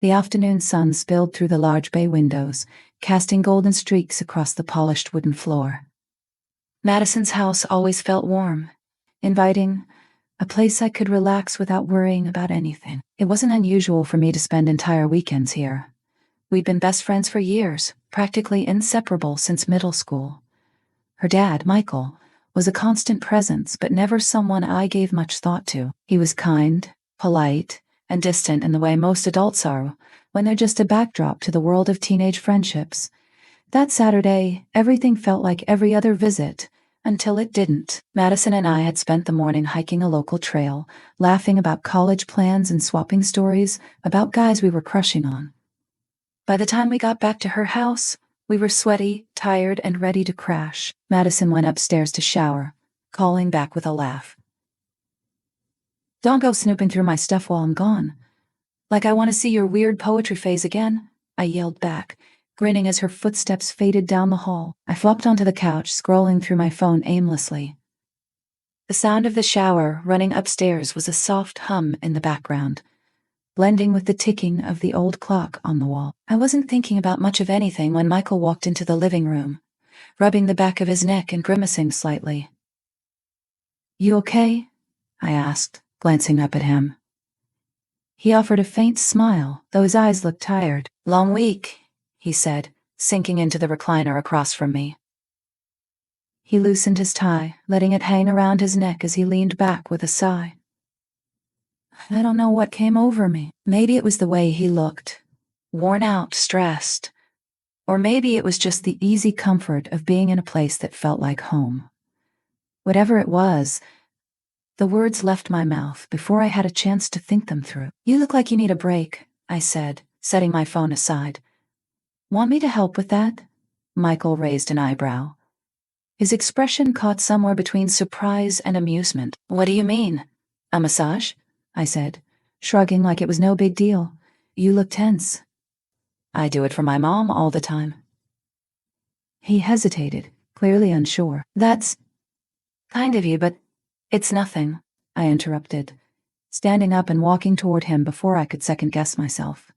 The afternoon sun spilled through the large bay windows, casting golden streaks across the polished wooden floor. Madison's house always felt warm, inviting, a place I could relax without worrying about anything. It wasn't unusual for me to spend entire weekends here. We'd been best friends for years, practically inseparable since middle school. Her dad, Michael, was a constant presence, but never someone I gave much thought to. He was kind, polite, and distant in the way most adults are when they're just a backdrop to the world of teenage friendships. That Saturday, everything felt like every other visit, until it didn't. Madison and I had spent the morning hiking a local trail, laughing about college plans and swapping stories about guys we were crushing on. By the time we got back to her house, we were sweaty, tired, and ready to crash. Madison went upstairs to shower, calling back with a laugh. "Don't go snooping through my stuff while I'm gone. Like I want to see your weird poetry phase again," I yelled back, grinning as her footsteps faded down the hall. I flopped onto the couch, scrolling through my phone aimlessly. The sound of the shower running upstairs was a soft hum in the background, blending with the ticking of the old clock on the wall. I wasn't thinking about much of anything when Michael walked into the living room, rubbing the back of his neck and grimacing slightly. "You okay?" I asked, glancing up at him. He offered a faint smile, though his eyes looked tired. "Long week," he said, sinking into the recliner across from me. He loosened his tie, letting it hang around his neck as he leaned back with a sigh. I don't know what came over me. Maybe it was the way he looked, worn out, stressed. Or maybe it was just the easy comfort of being in a place that felt like home. Whatever it was, the words left my mouth before I had a chance to think them through. "You look like you need a break," I said, setting my phone aside. "Want me to help with that?" Michael raised an eyebrow. His expression caught somewhere between surprise and amusement. "What do you mean? A massage?" I said, shrugging like it was no big deal. "You look tense." "I do it for my mom all the time." He hesitated, clearly unsure. "That's kind of you, but it's nothing," I interrupted, standing up and walking toward him before I could second-guess myself.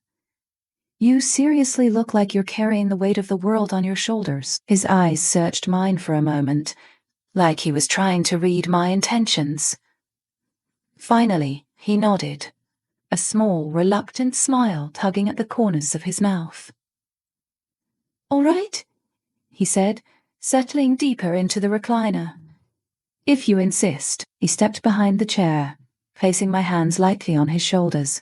"You seriously look like you're carrying the weight of the world on your shoulders." His eyes searched mine for a moment, like he was trying to read my intentions. Finally, he nodded, a small, reluctant smile tugging at the corners of his mouth. "All right," he said, settling deeper into the recliner. "If you insist." He stepped behind the chair, placing my hands lightly on his shoulders.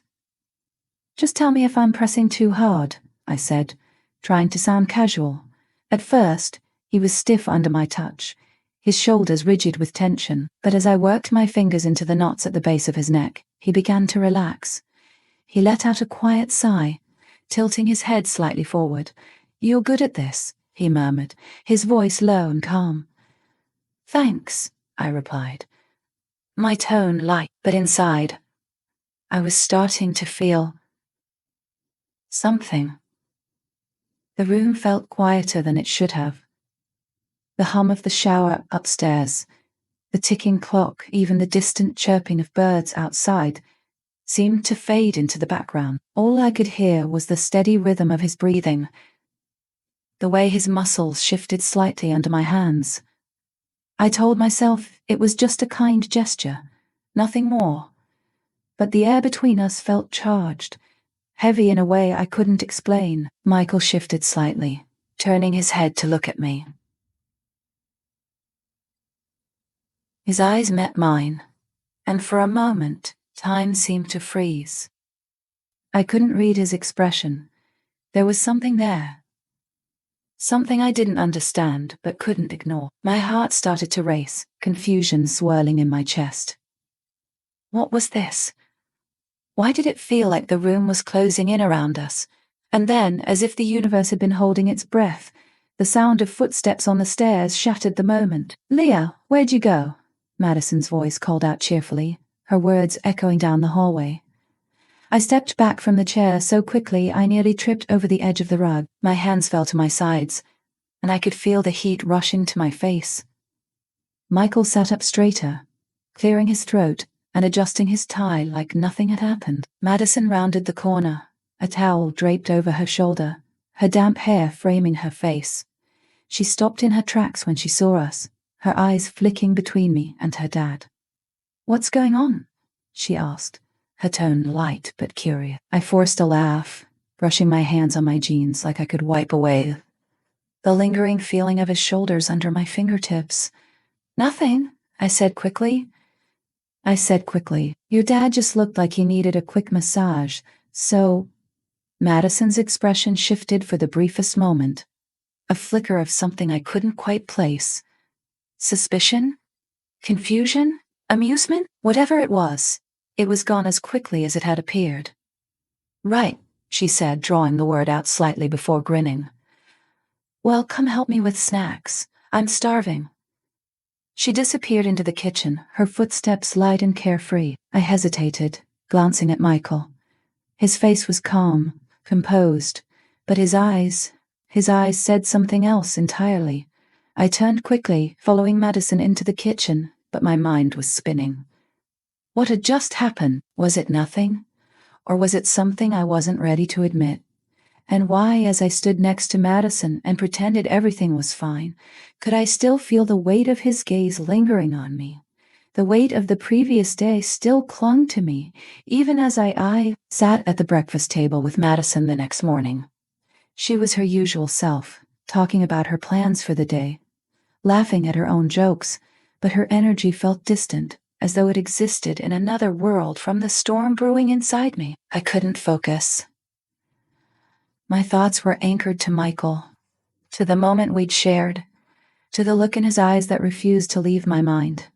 "Just tell me if I'm pressing too hard," I said, trying to sound casual. At first, he was stiff under my touch, his shoulders rigid with tension, but as I worked my fingers into the knots at the base of his neck, he began to relax. He let out a quiet sigh, tilting his head slightly forward. "You're good at this," he murmured, his voice low and calm. "Thanks," I replied, my tone light, but inside, I was starting to feel something. The room felt quieter than it should have. The hum of the shower upstairs, the ticking clock, even the distant chirping of birds outside, seemed to fade into the background. All I could hear was the steady rhythm of his breathing, the way his muscles shifted slightly under my hands. I told myself it was just a kind gesture, nothing more. But the air between us felt charged, heavy in a way I couldn't explain. Michael shifted slightly, turning his head to look at me. His eyes met mine, and for a moment, time seemed to freeze. I couldn't read his expression. There was something there. Something I didn't understand, but couldn't ignore. My heart started to race, confusion swirling in my chest. What was this? Why did it feel like the room was closing in around us? And then, as if the universe had been holding its breath, the sound of footsteps on the stairs shattered the moment. "Leah, where'd you go?" Madison's voice called out cheerfully, her words echoing down the hallway. I stepped back from the chair so quickly I nearly tripped over the edge of the rug. My hands fell to my sides, and I could feel the heat rushing to my face. Michael sat up straighter, clearing his throat and adjusting his tie like nothing had happened. Madison rounded the corner, a towel draped over her shoulder, her damp hair framing her face. She stopped in her tracks when she saw us, her eyes flicking between me and her dad. "What's going on?" she asked, her tone light but curious. I forced a laugh, brushing my hands on my jeans like I could wipe away the lingering feeling of his shoulders under my fingertips. "Nothing," I said quickly. "Your dad just looked like he needed a quick massage, so—" Madison's expression shifted for the briefest moment. A flicker of something I couldn't quite place. Suspicion? Confusion? Amusement? Whatever it was gone as quickly as it had appeared. "Right," she said, drawing the word out slightly before grinning. "Well, come help me with snacks. I'm starving." She disappeared into the kitchen, her footsteps light and carefree. I hesitated, glancing at Michael. His face was calm, composed, but his eyes said something else entirely. I turned quickly, following Madison into the kitchen, but my mind was spinning. What had just happened? Was it nothing? Or was it something I wasn't ready to admit? And why, as I stood next to Madison and pretended everything was fine, could I still feel the weight of his gaze lingering on me? The weight of the previous day still clung to me, even as I sat at the breakfast table with Madison the next morning. She was her usual self, talking about her plans for the day, laughing at her own jokes, but her energy felt distant, as though it existed in another world from the storm brewing inside me. I couldn't focus. My thoughts were anchored to Michael, to the moment we'd shared, to the look in his eyes that refused to leave my mind.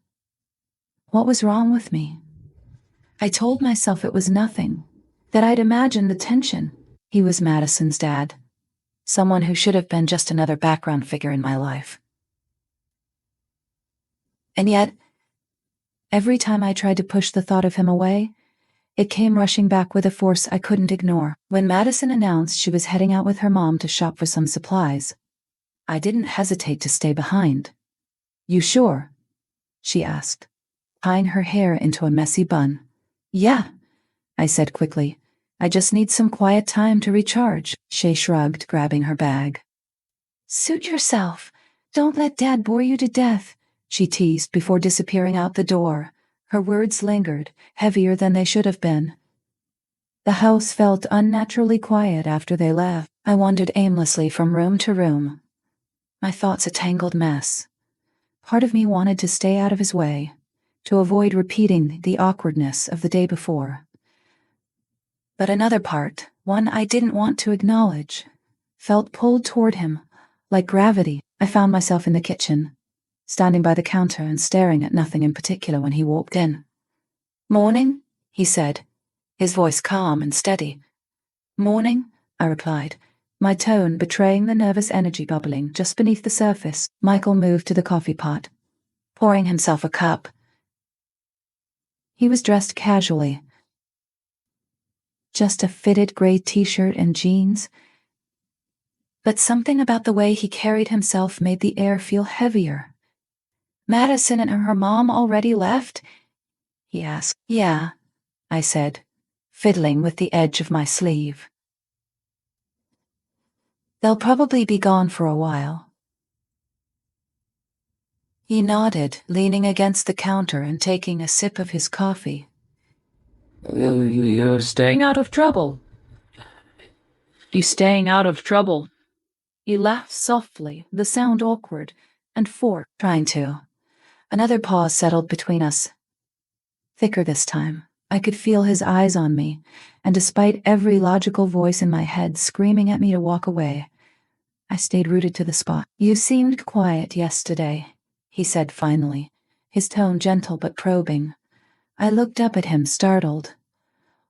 What was wrong with me? I told myself it was nothing, that I'd imagined the tension. He was Madison's dad, someone who should have been just another background figure in my life. And yet, every time I tried to push the thought of him away, it came rushing back with a force I couldn't ignore. When Madison announced she was heading out with her mom to shop for some supplies, I didn't hesitate to stay behind. "You sure?" she asked, tying her hair into a messy bun. "Yeah," I said quickly. "I just need some quiet time to recharge." She shrugged, grabbing her bag. "Suit yourself. Don't let Dad bore you to death," she teased before disappearing out the door. Her words lingered, heavier than they should have been. The house felt unnaturally quiet after they left. I wandered aimlessly from room to room, my thoughts a tangled mess. Part of me wanted to stay out of his way, to avoid repeating the awkwardness of the day before. But another part, one I didn't want to acknowledge, felt pulled toward him, like gravity. I found myself in the kitchen, standing by the counter and staring at nothing in particular when he walked in. "Morning," he said, his voice calm and steady. "Morning," I replied, my tone betraying the nervous energy bubbling just beneath the surface. Michael moved to the coffee pot, pouring himself a cup. He was dressed casually, just a fitted gray t-shirt and jeans, but something about the way he carried himself made the air feel heavier. "Madison and her mom already left?" he asked. "Yeah," I said, fiddling with the edge of my sleeve. "They'll probably be gone for a while." He nodded, leaning against the counter and taking a sip of his coffee. "You're staying out of trouble. You staying out of trouble." He laughed softly, the sound awkward, and forced. "Trying to." Another pause settled between us. Thicker this time. I could feel his eyes on me, and despite every logical voice in my head screaming at me to walk away, I stayed rooted to the spot. "You seemed quiet yesterday," he said finally, his tone gentle but probing. I looked up at him, startled.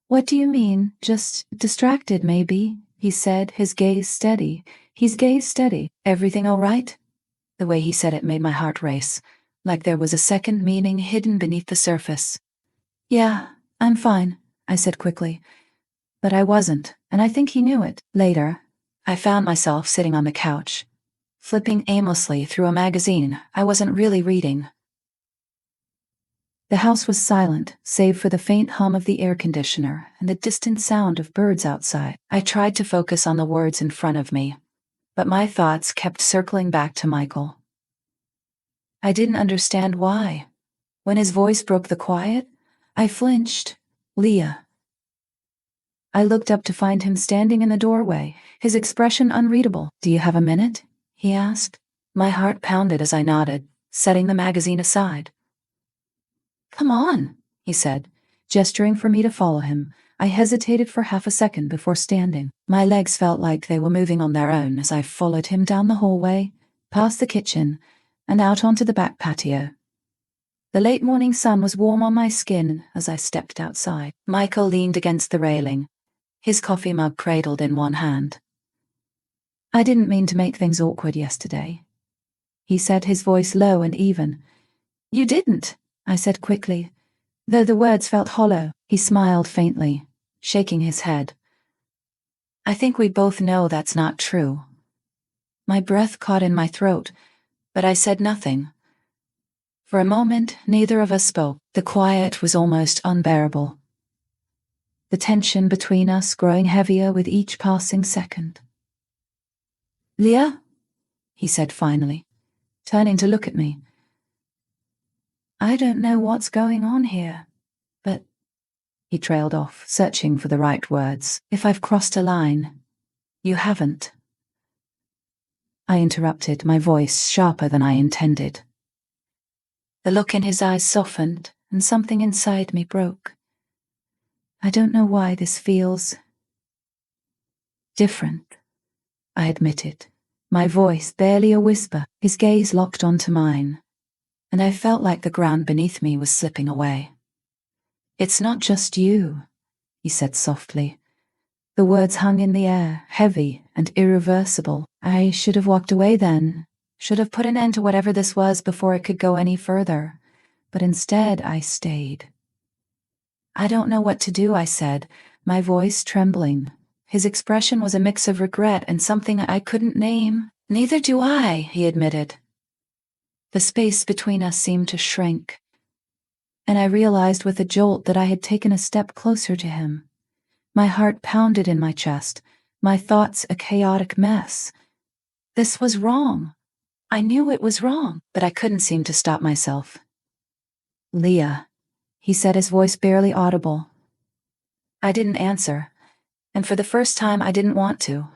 "What do you mean? Just distracted, maybe?" he said, his gaze steady. "Everything all right?" The way he said it made my heart race, like there was a second meaning hidden beneath the surface. "Yeah, I'm fine," I said quickly. But I wasn't, and I think he knew it. Later, I found myself sitting on the couch, flipping aimlessly through a magazine I wasn't really reading. The house was silent, save for the faint hum of the air conditioner and the distant sound of birds outside. I tried to focus on the words in front of me, but my thoughts kept circling back to Michael. I didn't understand why. When his voice broke the quiet, I flinched. Leah. I looked up to find him standing in the doorway, his expression unreadable. "Do you have a minute?" he asked. My heart pounded as I nodded, setting the magazine aside. "Come on," he said, gesturing for me to follow him. I hesitated for half a second before standing. My legs felt like they were moving on their own as I followed him down the hallway, past the kitchen, and out onto the back patio. The late morning sun was warm on my skin as I stepped outside. Michael leaned against the railing, his coffee mug cradled in one hand. "I didn't mean to make things awkward yesterday," he said, his voice low and even. "You didn't," I said quickly, though the words felt hollow. He smiled faintly, shaking his head. "I think we both know that's not true." My breath caught in my throat, but I said nothing. For a moment, neither of us spoke. The quiet was almost unbearable, the tension between us growing heavier with each passing second. "Leah?" he said finally, turning to look at me. "I don't know what's going on here, but—" he trailed off, searching for the right words. "If I've crossed a line, you haven't." I interrupted, my voice sharper than I intended. The look in his eyes softened, and something inside me broke. "I don't know why this feels different," I admitted, my voice barely a whisper. His gaze locked onto mine, and I felt like the ground beneath me was slipping away. "It's not just you," he said softly. The words hung in the air, heavy and irreversible. I should have walked away then, should have put an end to whatever this was before it could go any further, but instead I stayed. "I don't know what to do," I said, my voice trembling. His expression was a mix of regret and something I couldn't name. "Neither do I," he admitted. The space between us seemed to shrink, and I realized with a jolt that I had taken a step closer to him. My heart pounded in my chest, my thoughts a chaotic mess. This was wrong. I knew it was wrong, but I couldn't seem to stop myself. "Leah," he said, his voice barely audible. I didn't answer, and for the first time I didn't want to.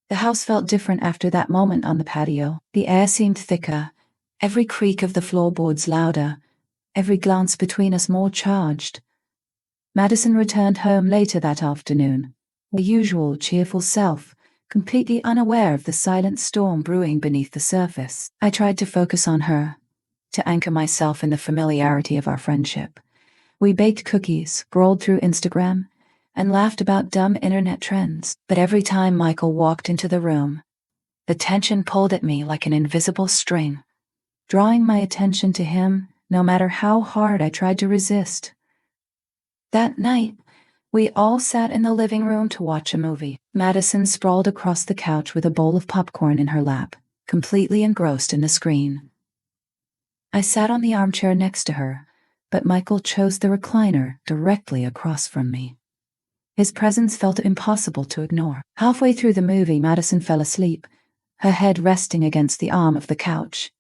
The house felt different after that moment on the patio. The air seemed thicker, every creak of the floorboards louder, every glance between us more charged. Madison returned home later that afternoon, her usual cheerful self, completely unaware of the silent storm brewing beneath the surface. I tried to focus on her, to anchor myself in the familiarity of our friendship. We baked cookies, scrolled through Instagram, and laughed about dumb internet trends. But every time Michael walked into the room, the tension pulled at me like an invisible string, drawing my attention to him no matter how hard I tried to resist. That night, we all sat in the living room to watch a movie. Madison sprawled across the couch with a bowl of popcorn in her lap, completely engrossed in the screen. I sat on the armchair next to her, but Michael chose the recliner directly across from me. His presence felt impossible to ignore. Halfway through the movie, Madison fell asleep, her head resting against the arm of the couch.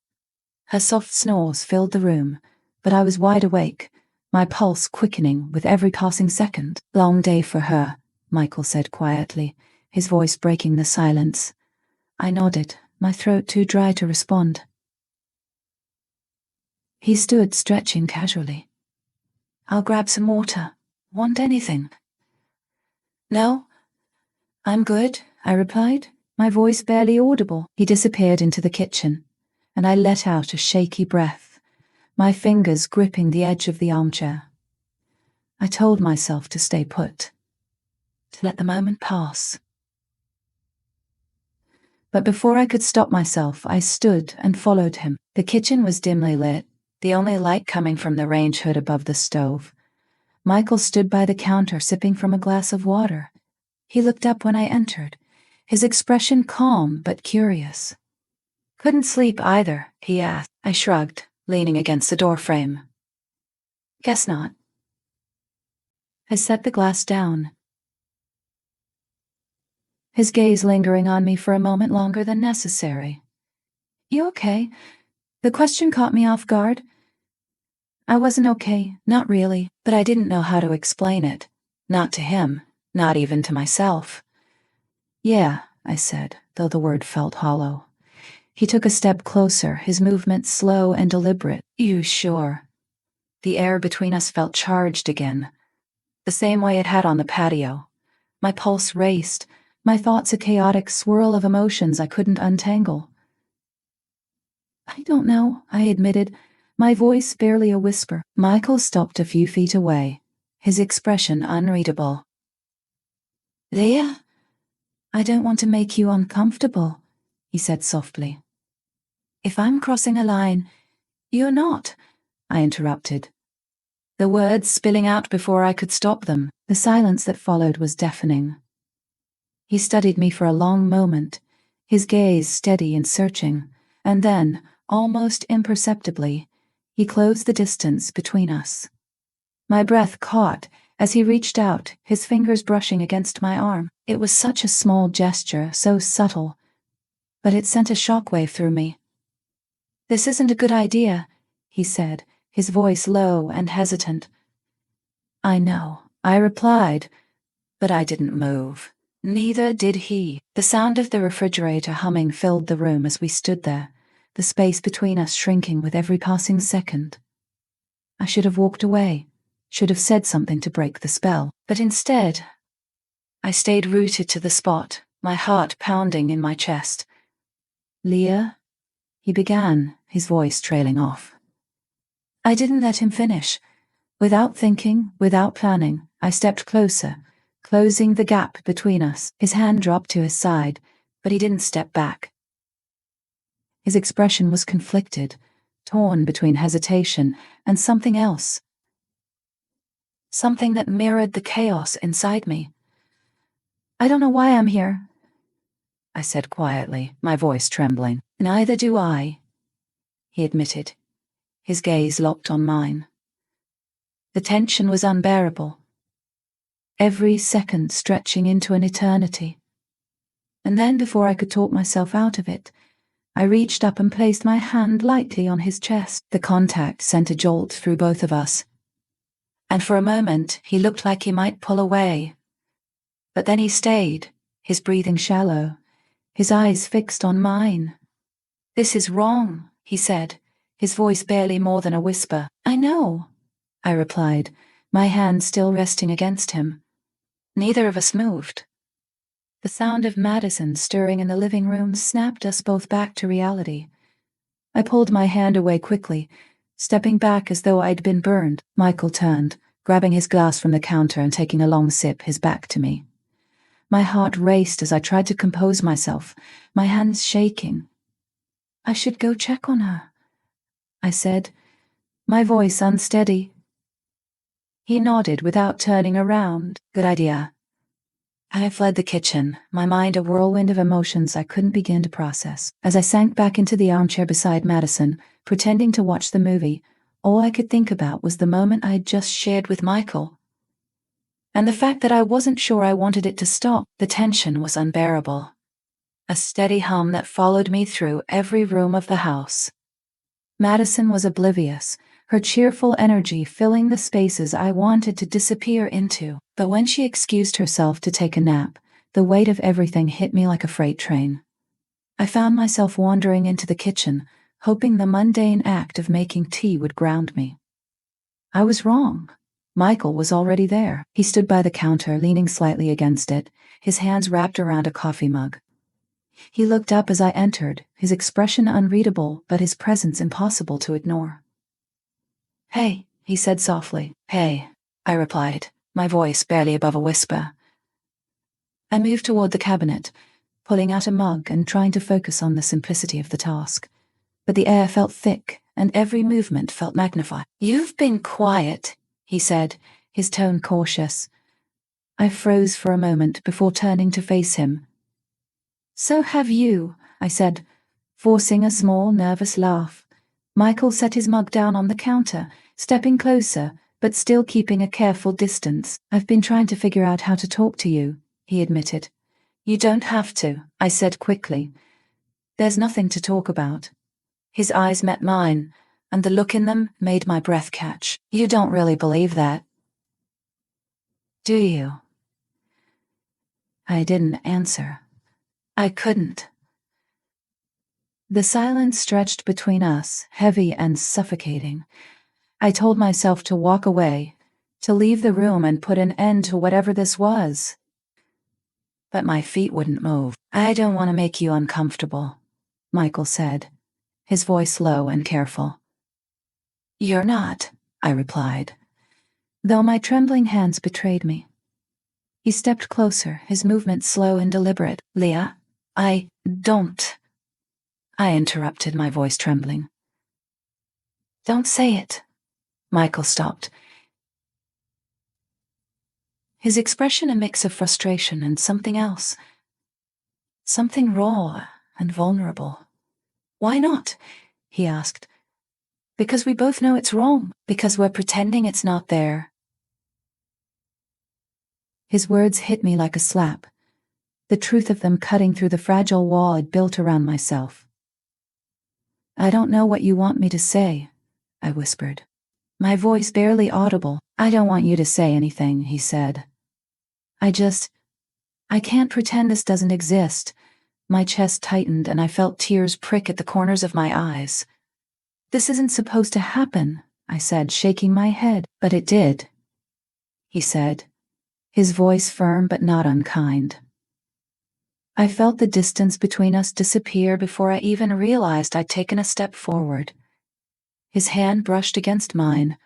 Her soft snores filled the room, but I was wide awake, my pulse quickening with every passing second. "Long day for her," Michael said quietly, his voice breaking the silence. I nodded, my throat too dry to respond. He stood stretching casually. "I'll grab some water. Want anything?" "No, I'm good," I replied, my voice barely audible. He disappeared into the kitchen, and I let out a shaky breath, my fingers gripping the edge of the armchair. I told myself to stay put, to let the moment pass. But before I could stop myself, I stood and followed him. The kitchen was dimly lit, the only light coming from the range hood above the stove. Michael stood by the counter sipping from a glass of water. He looked up when I entered, his expression calm but curious. "Couldn't sleep either?" he asked. I shrugged, leaning against the doorframe. Guess not. I set the glass down, his gaze lingering on me for a moment longer than necessary. You okay? The question caught me off guard. I wasn't okay, not really, but I didn't know how to explain it. Not to him, not even to myself. Yeah, I said, though the word felt hollow. He took a step closer, his movement slow and deliberate. You sure? The air between us felt charged again, the same way it had on the patio. My pulse raced, my thoughts a chaotic swirl of emotions I couldn't untangle. I don't know, I admitted, my voice barely a whisper. Michael stopped a few feet away, his expression unreadable. Leah, I don't want to make you uncomfortable, he said softly. If I'm crossing a line, you're not, I interrupted, the words spilling out before I could stop them. The silence that followed was deafening. He studied me for a long moment, his gaze steady and searching, and then, almost imperceptibly, he closed the distance between us. My breath caught as he reached out, his fingers brushing against my arm. It was such a small gesture, so subtle, but it sent a shockwave through me. This isn't a good idea, he said, his voice low and hesitant. I know, I replied, but I didn't move. Neither did he. The sound of the refrigerator humming filled the room as we stood there, the space between us shrinking with every passing second. I should have walked away, should have said something to break the spell, but instead, I stayed rooted to the spot, my heart pounding in my chest. Leah, he began, his voice trailing off. I didn't let him finish. Without thinking, without planning, I stepped closer, closing the gap between us. His hand dropped to his side, but he didn't step back. His expression was conflicted, torn between hesitation and something else. Something that mirrored the chaos inside me. I don't know why I'm here, I said quietly, my voice trembling. Neither do I, he admitted, his gaze locked on mine. The tension was unbearable, every second stretching into an eternity. And then, before I could talk myself out of it, I reached up and placed my hand lightly on his chest. The contact sent a jolt through both of us, and for a moment he looked like he might pull away. But then he stayed, his breathing shallow, his eyes fixed on mine. This is wrong, he said, his voice barely more than a whisper. I know, I replied, my hand still resting against him. Neither of us moved. The sound of Madison stirring in the living room snapped us both back to reality. I pulled my hand away quickly, stepping back as though I'd been burned. Michael turned, grabbing his glass from the counter and taking a long sip, his back to me. My heart raced as I tried to compose myself, my hands shaking. I should go check on her, I said, my voice unsteady. He nodded without turning around. Good idea. I fled the kitchen, my mind a whirlwind of emotions I couldn't begin to process. As I sank back into the armchair beside Madison, pretending to watch the movie, all I could think about was the moment I had just shared with Michael. And the fact that I wasn't sure I wanted it to stop. The tension was unbearable. A steady hum that followed me through every room of the house. Madison was oblivious, her cheerful energy filling the spaces I wanted to disappear into. But when she excused herself to take a nap, the weight of everything hit me like a freight train. I found myself wandering into the kitchen, hoping the mundane act of making tea would ground me. I was wrong. Michael was already there. He stood by the counter, leaning slightly against it, his hands wrapped around a coffee mug. He looked up as I entered, his expression unreadable, but his presence impossible to ignore. Hey, he said softly. Hey, I replied, my voice barely above a whisper. I moved toward the cabinet, pulling out a mug and trying to focus on the simplicity of the task. But the air felt thick, and every movement felt magnified. You've been quiet, he said, his tone cautious. I froze for a moment before turning to face him. So have you, I said, forcing a small, nervous laugh. Michael set his mug down on the counter, stepping closer, but still keeping a careful distance. "I've been trying to figure out how to talk to you," he admitted. "You don't have to," I said quickly. "There's nothing to talk about." His eyes met mine, and the look in them made my breath catch. "You don't really believe that, do you?" I didn't answer. I couldn't. The silence stretched between us, heavy and suffocating. I told myself to walk away, to leave the room and put an end to whatever this was. But my feet wouldn't move. "I don't want to make you uncomfortable," Michael said, his voice low and careful. "You're not," I replied, though my trembling hands betrayed me. He stepped closer, his movements slow and deliberate. "Leah, I don't," I interrupted, my voice trembling. "Don't say it." Michael stopped, his expression a mix of frustration and something else. Something raw and vulnerable. "Why not?" he asked. "Because we both know it's wrong. Because we're pretending it's not there." His words hit me like a slap, the truth of them cutting through the fragile wall I'd built around myself. "I don't know what you want me to say," I whispered, my voice barely audible. "I don't want you to say anything," he said. I can't pretend this doesn't exist." My chest tightened and I felt tears prick at the corners of my eyes. "This isn't supposed to happen," I said, shaking my head. "But it did," he said, his voice firm but not unkind. I felt the distance between us disappear before I even realized I'd taken a step forward. His hand brushed against mine,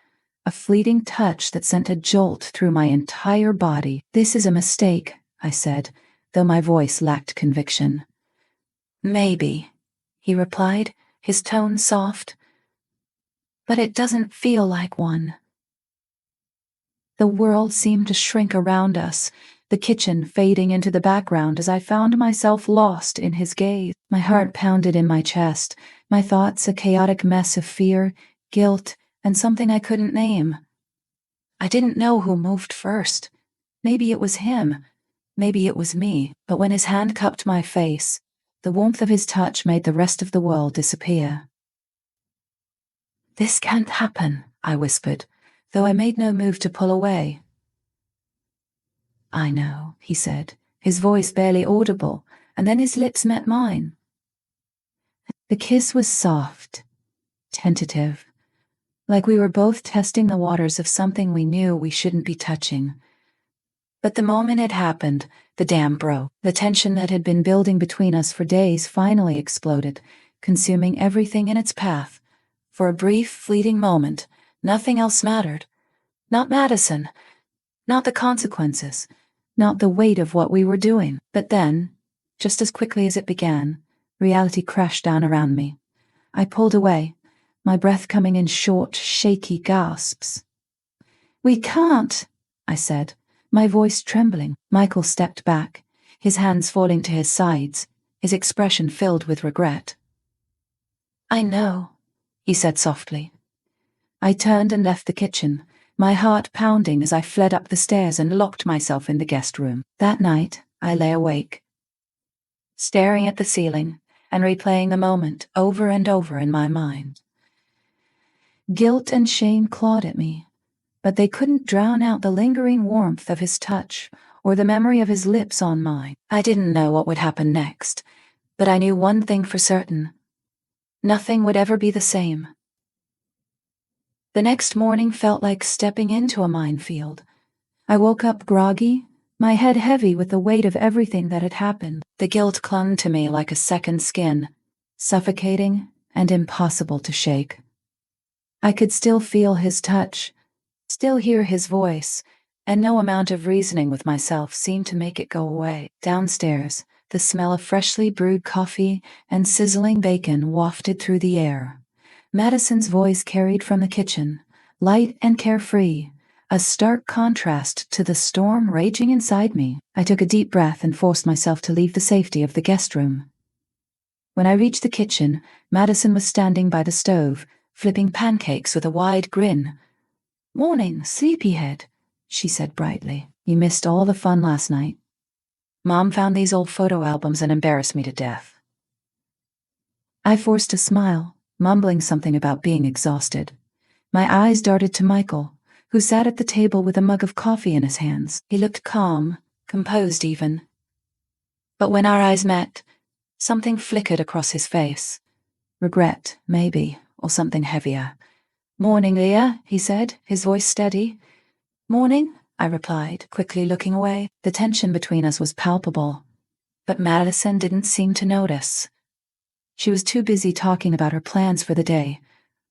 a fleeting touch that sent a jolt through my entire body. "This is a mistake," I said, though my voice lacked conviction. "Maybe," he replied, his tone soft, "but it doesn't feel like one." The world seemed to shrink around us, the kitchen fading into the background as I found myself lost in his gaze. My heart pounded in my chest, my thoughts a chaotic mess of fear, guilt, and something I couldn't name. I didn't know who moved first. Maybe it was him, maybe it was me, but when his hand cupped my face, the warmth of his touch made the rest of the world disappear. "This can't happen," I whispered, though I made no move to pull away. "I know," he said, his voice barely audible, and then his lips met mine. The kiss was soft, tentative, like we were both testing the waters of something we knew we shouldn't be touching. But the moment it happened, the dam broke. The tension that had been building between us for days finally exploded, consuming everything in its path. For a brief, fleeting moment, nothing else mattered. Not Madison, not the consequences, not the weight of what we were doing. But then, just as quickly as it began, reality crashed down around me. I pulled away, my breath coming in short, shaky gasps. "We can't," I said, my voice trembling. Michael stepped back, his hands falling to his sides, his expression filled with regret. "I know," he said softly. I turned and left the kitchen, my heart pounding as I fled up the stairs and locked myself in the guest room. That night, I lay awake, staring at the ceiling and replaying the moment over and over in my mind. Guilt and shame clawed at me, but they couldn't drown out the lingering warmth of his touch or the memory of his lips on mine. I didn't know what would happen next, but I knew one thing for certain. Nothing would ever be the same. The next morning felt like stepping into a minefield. I woke up groggy, my head heavy with the weight of everything that had happened. The guilt clung to me like a second skin, suffocating and impossible to shake. I could still feel his touch, still hear his voice, and no amount of reasoning with myself seemed to make it go away. Downstairs, the smell of freshly brewed coffee and sizzling bacon wafted through the air. Madison's voice carried from the kitchen, light and carefree, a stark contrast to the storm raging inside me. I took a deep breath and forced myself to leave the safety of the guest room. When I reached the kitchen, Madison was standing by the stove, flipping pancakes with a wide grin. Morning, sleepyhead, she said brightly. You missed all the fun last night. Mom found these old photo albums and embarrassed me to death. I forced a smile, mumbling something about being exhausted. My eyes darted to Michael, who sat at the table with a mug of coffee in his hands. He looked calm, composed even. But when our eyes met, something flickered across his face. Regret, maybe, or something heavier. Morning, Leah, he said, his voice steady. Morning, I replied, quickly looking away. The tension between us was palpable, but Madison didn't seem to notice. She was too busy talking about her plans for the day,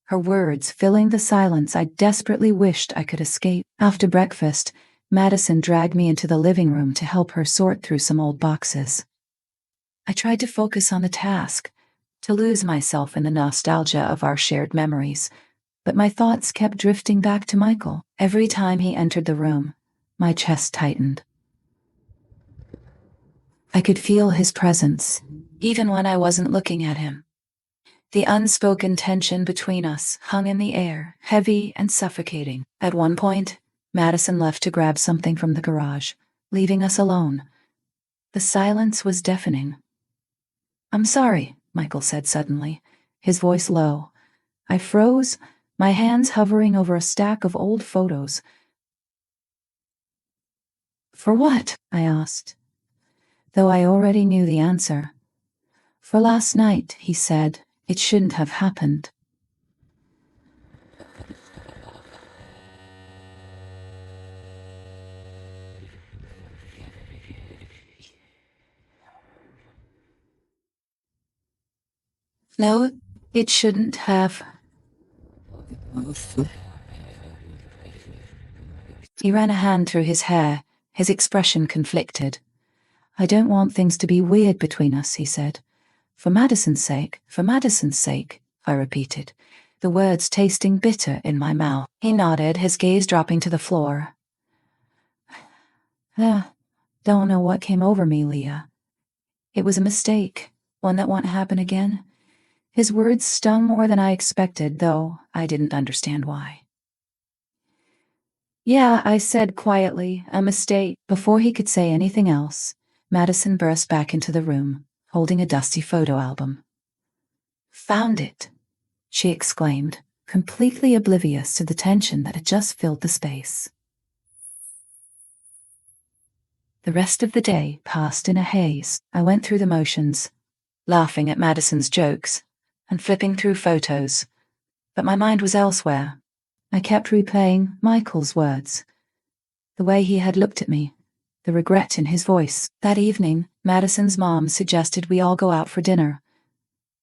her words filling the silence I desperately wished I could escape. After breakfast, Madison dragged me into the living room to help her sort through some old boxes. I tried to focus on the task, to lose myself in the nostalgia of our shared memories, but my thoughts kept drifting back to Michael. Every time he entered the room, my chest tightened. I could feel his presence, even when I wasn't looking at him. The unspoken tension between us hung in the air, heavy and suffocating. At one point, Madison left to grab something from the garage, leaving us alone. The silence was deafening. I'm sorry, Michael said suddenly, his voice low. I froze, my hands hovering over a stack of old photos. For what? I asked, though I already knew the answer. For last night, he said. It shouldn't have happened. No, it shouldn't have. He ran a hand through his hair, his expression conflicted. I don't want things to be weird between us, he said. For Madison's sake, I repeated, the words tasting bitter in my mouth. He nodded, his gaze dropping to the floor. Don't know what came over me, Leah. It was a mistake, one that won't happen again. His words stung more than I expected, though I didn't understand why. Yeah, I said quietly, a mistake. Before he could say anything else, Madison burst back into the room, holding a dusty photo album. Found it, she exclaimed, completely oblivious to the tension that had just filled the space. The rest of the day passed in a haze. I went through the motions, laughing at Madison's jokes and flipping through photos, but my mind was elsewhere. I kept replaying Michael's words, the way he had looked at me, the regret in his voice. That evening, Madison's mom suggested we all go out for dinner.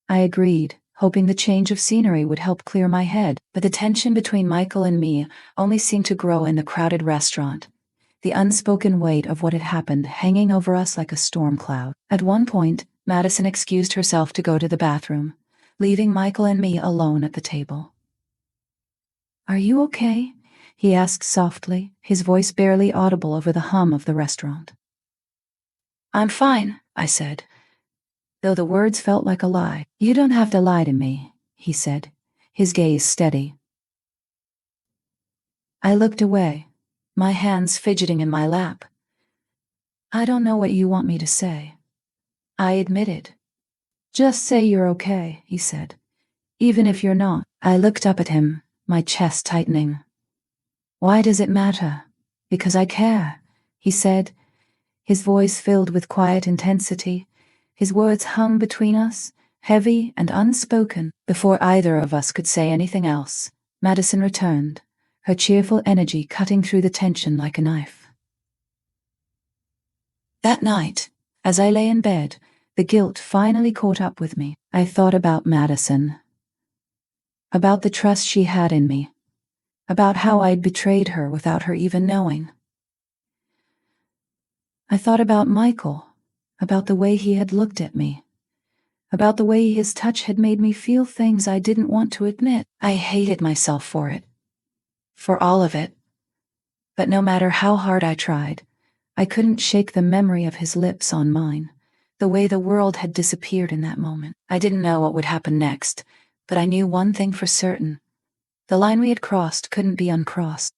I agreed, hoping the change of scenery would help clear my head, but the tension between Michael and me only seemed to grow in the crowded restaurant, the unspoken weight of what had happened hanging over us like a storm cloud. At one point, Madison excused herself to go to the bathroom, leaving Michael and me alone at the table. Are you okay? He asked softly, his voice barely audible over the hum of the restaurant. I'm fine, I said, though the words felt like a lie. You don't have to lie to me, he said, his gaze steady. I looked away, my hands fidgeting in my lap. I don't know what you want me to say. I admitted. Just say you're okay, he said. Even if you're not. I looked up at him, my chest tightening. Why does it matter? Because I care, he said, his voice filled with quiet intensity. His words hung between us, heavy and unspoken. Before either of us could say anything else, Madison returned, her cheerful energy cutting through the tension like a knife. That night, as I lay in bed, the guilt finally caught up with me. I thought about Madison, about the trust she had in me, about how I'd betrayed her without her even knowing. I thought about Michael, about the way he had looked at me, about the way his touch had made me feel things I didn't want to admit. I hated myself for it, for all of it. But no matter how hard I tried, I couldn't shake the memory of his lips on mine, the way the world had disappeared in that moment. I didn't know what would happen next, but I knew one thing for certain. The line we had crossed couldn't be uncrossed.